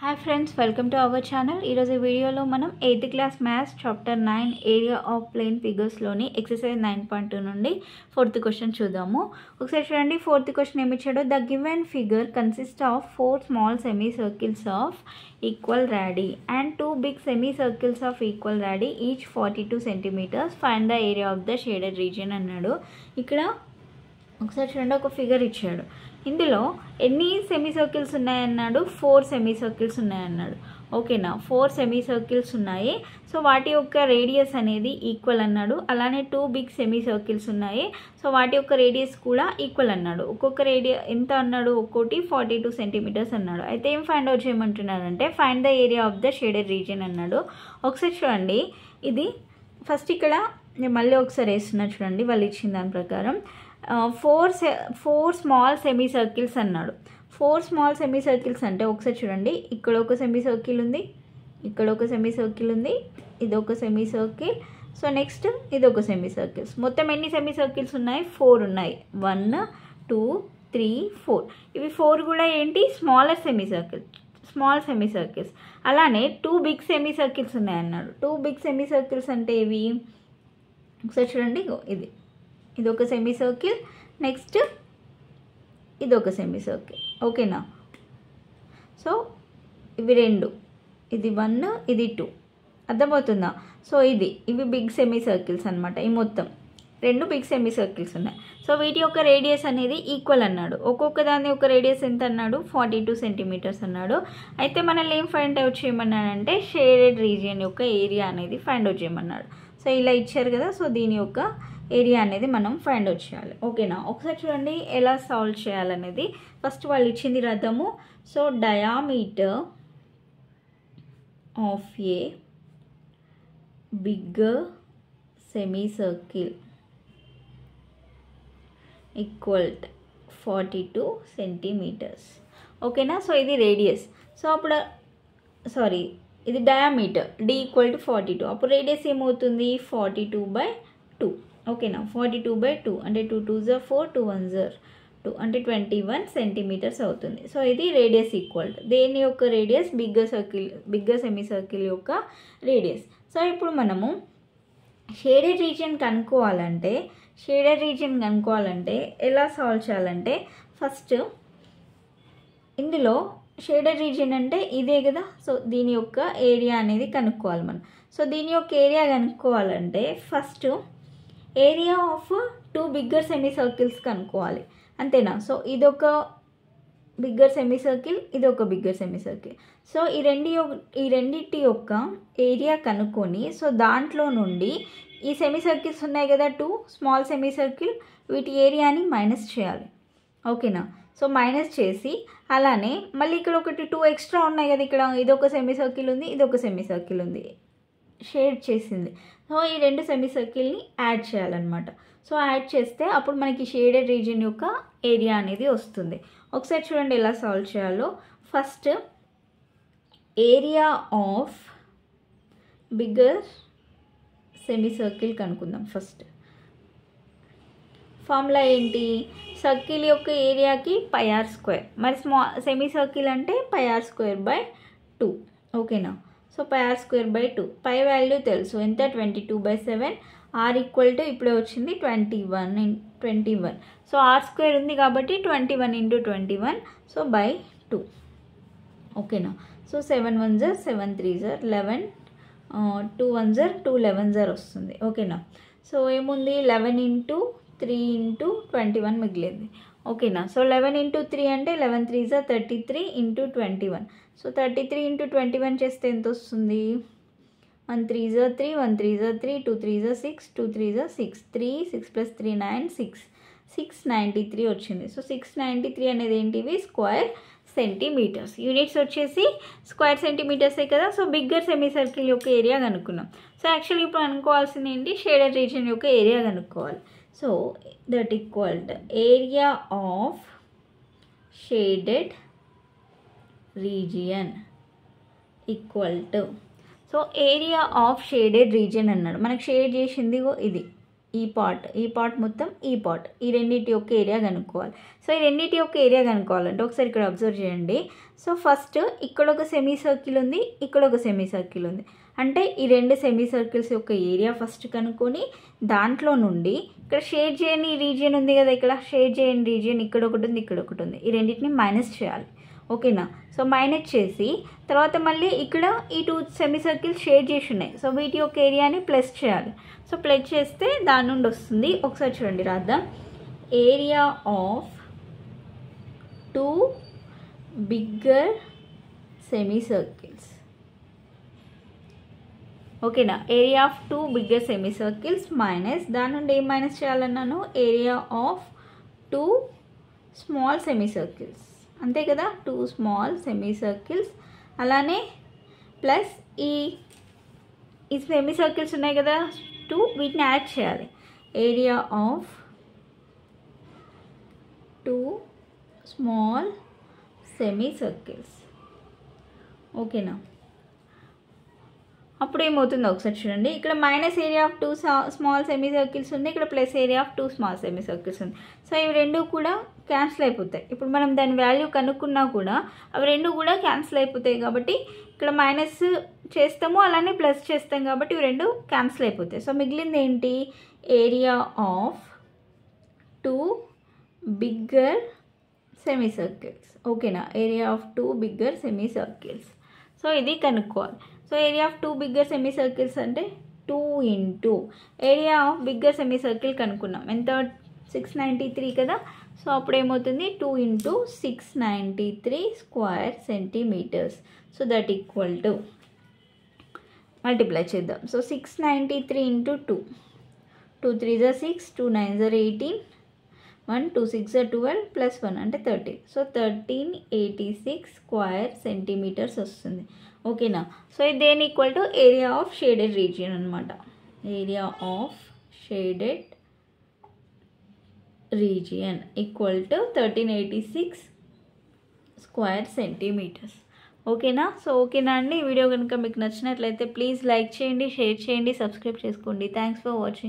Hi friends, welcome to our channel. ఈరోజు వీడియోలో మనం 8th class maths chapter 9 area of plane ఫిగర్స్లోని exercise 9.2 నుండి 4th క్వశ్చన్ చూద్దాము. ఒకసారి చూడండి, 4th క్వశ్చన్ ఏమి ఇచ్చాడో. The given figure consist of 4 small semi circles of equal radii and 2 big semi circles of equal radii each 42 centimetres. Find the area of the shaded region అన్నాడు. ఇక్కడ ఒకసారి చూడండి, ఒక ఫిగర్ ఇచ్చాడు. ఇందులో ఎన్ని సెమీ సర్కిల్స్ ఉన్నాయన్నాడు? 4 సెమీ సర్కిల్స్ ఉన్నాయన్నాడు. ఓకేనా, 4 సెమీ సర్కిల్స్ ఉన్నాయి. సో వాటి యొక్క రేడియస్ అనేది ఈక్వల్ అన్నాడు. అలానే 2 బిగ్ సెమీ సర్కిల్స్ ఉన్నాయి. సో వాటి యొక్క రేడియస్ కూడా ఈక్వల్ అన్నాడు. ఒక్కొక్క రేడియస్ ఎంత అన్నాడు? ఒక్కోటి 42 సెంటీమీటర్స్ అన్నాడు. అయితే ఏం ఫైండ్ అవుట్ చేయమంటున్నాడంటే find the area of the shaded region అన్నాడు. ఒకసారి చూడండి, ఇది ఫస్ట్ ఇక్కడ నేను మళ్ళీ ఒకసారి వేస్తున్నా చూడండి, వాళ్ళు ఇచ్చిన దాని ప్రకారం 4 స్మాల్ సెమీ సర్కిల్స్ అన్నాడు. 4 స్మాల్ సెమీ సర్కిల్స్ అంటే ఒకసారి చూడండి, ఇక్కడ ఒక సెమీ సర్కిల్ ఉంది, ఇక్కడ ఒక సెమీ సర్కిల్ ఉంది, ఇది ఒక సెమీ సర్కిల్. సో నెక్స్ట్ ఇది ఒక సెమీ సర్కిల్స్. మొత్తం ఎన్ని సెమీ సర్కిల్స్ ఉన్నాయి? 4 ఉన్నాయి. 1 2 3 4. ఇవి 4 కూడా ఏంటి? Smaller semi circles, small semi circles. అలానే 2 బిగ్ సెమీ సర్కిల్స్ ఉన్నాయన్నాడు. 2 బిగ్ సెమీ సర్కిల్స్ అంటే ఇవి ఒకసారి చూడండి, ఇది ఒక సెమీ సర్కిల్, నెక్స్ట్ ఇది ఒక సెమీ సర్కిల్. ఓకేనా, సో ఇవి 2, ఇది 1 ఇది 2. అర్థమవుతుందా? సో ఇవి బిగ్ సెమీ సర్కిల్స్ అనమాట. ఈ మొత్తం 2 బిగ్ సెమీ సర్కిల్స్ ఉన్నాయి. సో వీటి యొక్క రేడియస్ అనేది ఈక్వల్ అన్నాడు. ఒక్కొక్క దాని యొక్క రేడియస్ ఎంత అన్నాడు? 42 సెంటీమీటర్స్ అన్నాడు. అయితే మనల్ని ఏం ఫైండ్ అవుట్ చేయమన్నాడంటే షేడెడ్ రీజియన్ యొక్క ఏరియా అనేది ఫైండ్ అవుట్ చేయమన్నాడు. సో ఇలా ఇచ్చారు కదా, సో దీని యొక్క ఏరియా అనేది మనం ఫైండ్ అవుట్ చేయాలి. ఓకేనా, ఒకసారి చూడండి ఎలా సాల్వ్ చేయాలనేది. ఫస్ట్ వాళ్ళు ఇచ్చింది రథము. So diameter of a bigger semi circle equal 42 centimetres. ఓకేనా, సో ఇది రేడియస్. సో అప్పుడు ఇది డయామీటర్, d ఈక్వల్ టు 42. అప్పుడు రేడియస్ ఏమవుతుంది? 42/2. ఓకేనా, 42/2 అంటే 2 2s are 4, 2 1s are 2 అంటే 21 సెంటీమీటర్స్ అవుతుంది. సో ఇది రేడియస్ ఈక్వల్ టు దేని యొక్క రేడియస్? బిగ్గర్ సెమీ సర్కిల్ యొక్క రేడియస్. సో ఇప్పుడు మనము షేడెడ్ రీజియన్ కనుక్కోవాలంటే ఎలా సాల్వ్ చేయాలంటే ఫస్ట్ ఇందులో షేడెడ్ రీజియన్ అంటే ఇదే కదా. సో దీని యొక్క ఏరియా అనేది కనుక్కోవాలి మనం. సో దీని యొక్క ఏరియా కనుక్కోవాలంటే first area of 2 bigger semi circles కనుక్కోవాలి, అంతేనా? సో ఇదొక బిగ్గర్ సెమీ సర్కిల్, ఇది ఒక బిగ్గర్ సెమీ సర్కిల్. సో ఈ రెండింటి యొక్క ఏరియా కనుక్కొని, సో దాంట్లో నుండి ఈ సెమీ సర్కిల్స్ ఉన్నాయి కదా 2 స్మాల్ సెమీ సర్కిల్, వీటి ఏరియాని మైనస్ చేయాలి. ఓకేనా, సో మైనస్ చేసి అలానే మళ్ళీ ఇక్కడ ఒకటి 2 ఎక్స్ట్రా ఉన్నాయి కదా, ఇక్కడ ఇదొక సెమీ సర్కిల్ ఉంది, ఇదొక సెమీ సర్కిల్ ఉంది షేడ్ చేసింది. సో ఈ 2 సెమీ సర్కిల్ని యాడ్ చేయాలన్నమాట. సో యాడ్ చేస్తే అప్పుడు మనకి షేడెడ్ రీజియన్ యొక్క ఏరియా అనేది వస్తుంది. ఒకసారి చూడండి ఎలా సాల్వ్ చేయాలో. First area of bigger semi circle కనుక్కుందాం. ఫస్ట్ ఫార్ములా ఏంటి? సర్కిల్ యొక్క ఏరియాకి πr², మరి సెమీ సర్కిల్ అంటే πr²/2. ఓకేనా, సో πr²/2. పై వాల్యూ తెలుసు ఎంత? 22/7. r ఈక్వల్ టు ఇప్పుడే వచ్చింది 21. సో r² ఉంది కాబట్టి 21 × 21, సో /2. ఓకేనా, so 7 1s are 7 3s are 11, 2 1s are 2 11s are వస్తుంది. ఓకేనా, సో ఏముంది? 11 × 3 × 21 మిగిలింది. ఓకేనా, సో 11 × 3 అంటే 11 3s are 33 × 21. సో 33 × 21 చేస్తే ఎంత వస్తుంది? 1 3s are 3, 1 3s are 3, 2 3s are 6, 2 3s are 6, 3 6 + 3 9, 693 వచ్చింది. సో 693 అనేది ఏంటివి? Square centimetres. యూనిట్స్ వచ్చేసి స్క్వేర్ సెంటీమీటర్సే కదా. సో బిగ్గర్ సెమీ సర్కిల్ యొక్క ఏరియా కనుక్కున్నాం. సో యాక్చువల్లీ ఇప్పుడు అనుకోవాల్సింది ఏంటి? షేడెడ్ రీజియన్ యొక్క ఏరియా కనుక్కోవాలి. So that equal to area of shaded region equal to, so area of shaded region అన్నాడు. మనకు షేడ్ చేసింది ఇది ఈ పార్ట్ మొత్తం ఈ పార్ట్, ఈ రెండింటి యొక్క ఏరియా కనుక్కోవాలి. సో ఈ రెండింటి యొక్క ఏరియా కనుక్కోవాలంటే ఒకసారి ఇక్కడ అబ్జర్వ్ చేయండి. సో ఫస్ట్ ఇక్కడ ఒక సెమీ సర్కిల్ ఉంది, ఇక్కడ ఒక సెమీ సర్కిల్ ఉంది. అంటే ఈ రెండు సెమీ సర్కిల్స్ యొక్క ఏరియా ఫస్ట్ కనుక్కొని దాంట్లో నుండి ఇక్కడ షేడ్ చేయని రీజియన్ ఉంది కదా, ఇక్కడ షేడ్ చేయని రీజియన్ ఇక్కడ ఒకటి ఉంది, ఇక్కడ ఒకటి ఉంది, ఈ రెండింటిని మైనస్ చేయాలి. ఓకేనా? సో మైనస్ చేసి తర్వాత మళ్ళీ ఇక్కడ ఈ 2 సెమీ సర్కిల్స్ షేడ్ చేసి ఉన్నాయి. సో వీటి యొక్క ఏరియాని ప్లస్ చేయాలి. సో ప్లస్ చేస్తే దాని నుండి వస్తుంది. ఒకసారి చూడండి, రాద్దాం. Area of 2 bigger semi circles. ఓకేనా? Area of 2 bigger semi circles minus దాని నుండి ఏం మైనస్ చేయాలన్నాను, area of 2 small semi circles. అంతే కదా, 2 స్మాల్ సెమీ సర్కిల్స్. అలానే ప్లస్ ఈ సెమీ సర్కిల్స్ ఉన్నాయి కదా 2, వీటిని యాడ్ చేయాలి. Area of 2 small semi circles. ఓకేనా? అప్పుడు ఏమవుతుందో ఒకసారి చూడండి. ఇక్కడ minus area of 2 small semi circles ఉంది, ఇక్కడ plus area of 2 small semi circles ఉంది. సో ఇవి రెండు కూడా క్యాన్సిల్ అయిపోతాయి. ఇప్పుడు మనం దాని వాల్యూ కనుక్కున్నా కూడా అవి రెండు కూడా క్యాన్సిల్ అయిపోతాయి. కాబట్టి ఇక్కడ మైనస్ చేస్తాము, అలానే ప్లస్ చేస్తాం, కాబట్టి ఇవి రెండు క్యాన్సిల్ అయిపోతాయి. సో మిగిలింది ఏంటి, area of 2 bigger semi circles. ఓకేనా? Area of 2 bigger semi circles. So ఇది కనుక్కోవాలి. So area of 2 bigger semi circles అంటే 2 into area of bigger semi circle కనుక్కున్నాం. ఎంత, 693 కదా. సో అప్పుడు ఏమవుతుంది, 2 into 693 square centimetres. So that equal to, multiply చేద్దాం. So 693 into 2, 2 3 are 6, 2 9 are 18, 1 2 6 are 12 plus 1 అంటే 13. సో 1386 స్క్వేర్ సెంటీమీటర్స్ వస్తుంది. ఓకేనా? సో ఇది దేని equal to area of shaded region అనమాట. Area of shaded region equal to 1386 square centimetres. ఓకేనా? So ఓకేనా అండి. ఈ వీడియో కనుక మీకు నచ్చినట్లయితే ప్లీజ్ లైక్ చేయండి, షేర్ చేయండి, సబ్స్క్రైబ్ చేసుకోండి. Thanks for watching.